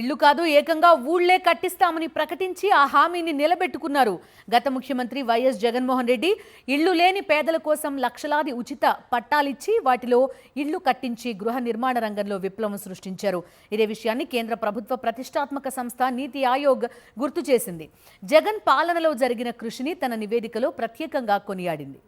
ఇల్లు కాదు ఏకంగా ఊళ్లే కట్టిస్తామని ప్రకటించి ఆ హామీని నిలబెట్టుకున్నారు. గత ముఖ్యమంత్రి వైఎస్ జగన్మోహన్ రెడ్డి ఇల్లు లేని పేదల కోసం లక్షలాది ఉచిత పట్టాలిచ్చి వాటిలో ఇల్లు కట్టించి గృహ నిర్మాణ రంగంలో విప్లవం సృష్టించారు. ఇదే విషయాన్ని కేంద్ర ప్రభుత్వ ప్రతిష్టాత్మక సంస్థ నీతి ఆయోగ్ గుర్తు చేసింది. జగన్ పాలనలో జరిగిన కృషిని తన నివేదికలో ప్రత్యేకంగా కొనియాడింది.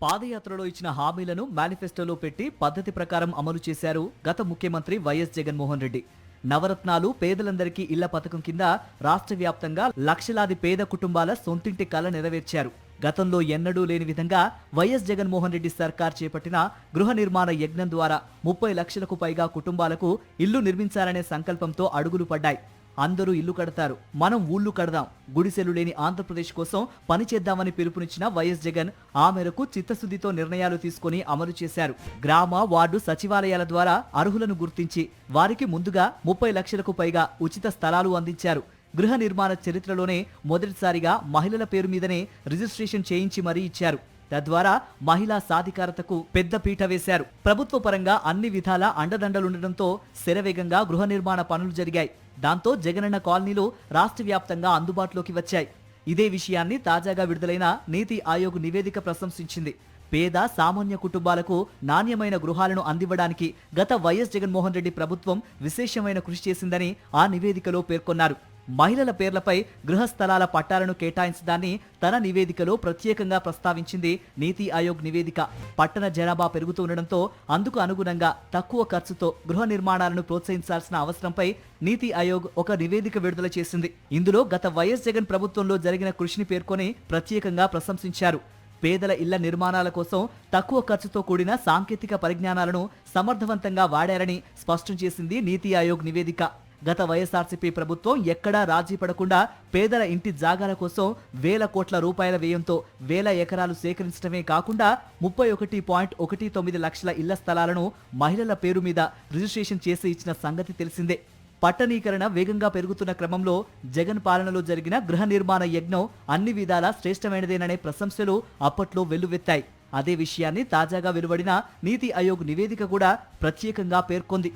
పాదయాత్రలో ఇచ్చిన హామీలను మేనిఫెస్టోలో పెట్టి పద్ధతి ప్రకారం అమలు చేశారు గత ముఖ్యమంత్రి వైఎస్ జగన్మోహన్ రెడ్డి. నవరత్నాలు పేదలందరికీ ఇళ్ల పథకం కింద రాష్ట్ర వ్యాప్తంగా లక్షలాది పేద కుటుంబాల సొంతింటి కల నెరవేర్చారు. గతంలో ఎన్నడూ లేని విధంగా వైఎస్ జగన్మోహన్ రెడ్డి సర్కార్ చేపట్టిన గృహ నిర్మాణ యజ్ఞం ద్వారా 30 లక్షలకు పైగా కుటుంబాలకు ఇల్లు నిర్మించాలనే సంకల్పంతో అడుగులు పడ్డాయి. అందరూ ఇల్లు కడతారు, మనం ఊళ్ళు కడదాం, గుడిసెలు లేని ఆంధ్రప్రదేశ్ కోసం పనిచేద్దామని పిలుపునిచ్చిన వైఎస్ జగన్ ఆ మేరకు చిత్తశుద్ధితో నిర్ణయాలు తీసుకుని అమలు చేశారు. గ్రామ, వార్డు సచివాలయాల ద్వారా అర్హులను గుర్తించి వారికి ముందుగా 30 లక్షలకు పైగా ఉచిత స్థలాలు అందించారు. గృహ నిర్మాణ చరిత్రలోనే మొదటిసారిగా మహిళల పేరు మీదనే రిజిస్ట్రేషన్ చేయించి మరీ ఇచ్చారు. తద్వారా మహిళా సాధికారతకు పెద్ద పీట వేశారు. ప్రభుత్వ పరంగా అన్ని విధాల అండదండలుండటంతో శరవేగంగా గృహ నిర్మాణ పనులు జరిగాయి. దాంతో జగనన్న కాలనీలు రాష్ట్ర వ్యాప్తంగా అందుబాటులోకి వచ్చాయి. ఇదే విషయాన్ని తాజాగా విడుదలైన నీతి ఆయోగ్ నివేదిక ప్రశంసించింది. పేద సామాన్య కుటుంబాలకు నాణ్యమైన గృహాలను అందివ్వడానికి గత వైఎస్ జగన్మోహన్ రెడ్డి ప్రభుత్వం విశేషమైన కృషి చేసిందని ఆ నివేదికలో పేర్కొన్నారు. మహిళల పేర్లపై గృహ స్థలాల పట్టాలను కేటాయించడాన్ని తన నివేదికలో ప్రత్యేకంగా ప్రస్తావించింది నీతి ఆయోగ్ నివేదిక. పట్టణ జనాభా పెరుగుతుండటంతో అందుకు అనుగుణంగా తక్కువ ఖర్చుతో గృహ నిర్మాణాలను ప్రోత్సహించాల్సిన అవసరంపై నీతి ఆయోగ్ ఒక నివేదిక విడుదల చేసింది. ఇందులో గత వైఎస్ జగన్ ప్రభుత్వంలో జరిగిన కృషిని పేర్కొని ప్రత్యేకంగా ప్రశంసించారు. పేదల ఇళ్ల నిర్మాణాల కోసం తక్కువ ఖర్చుతో కూడిన సాంకేతిక పరిజ్ఞానాలను సమర్థవంతంగా వాడారని స్పష్టం చేసింది నీతి ఆయోగ్ నివేదిక. గత వైఎస్ఆర్సీపీ ప్రభుత్వం ఎక్కడా రాజీ పడకుండా పేదల ఇంటి జాగాల కోసం వేల కోట్ల రూపాయల వ్యయంతో వేల ఎకరాలు సేకరించడమే కాకుండా 31.19 లక్షల ఇళ్ల స్థలాలను మహిళల పేరు మీద రిజిస్ట్రేషన్ చేసి ఇచ్చిన సంగతి తెలిసిందే. పట్టణీకరణ వేగంగా పెరుగుతున్న క్రమంలో జగన్ పాలనలో జరిగిన గృహ నిర్మాణ యజ్ఞం అన్ని విధాలా శ్రేష్టమైనదేననే ప్రశంసలు అప్పట్లో వెల్లువెత్తాయి. అదే విషయాన్ని తాజాగా వెలువడిన నీతి ఆయోగ్ నివేదిక కూడా ప్రత్యేకంగా పేర్కొంది.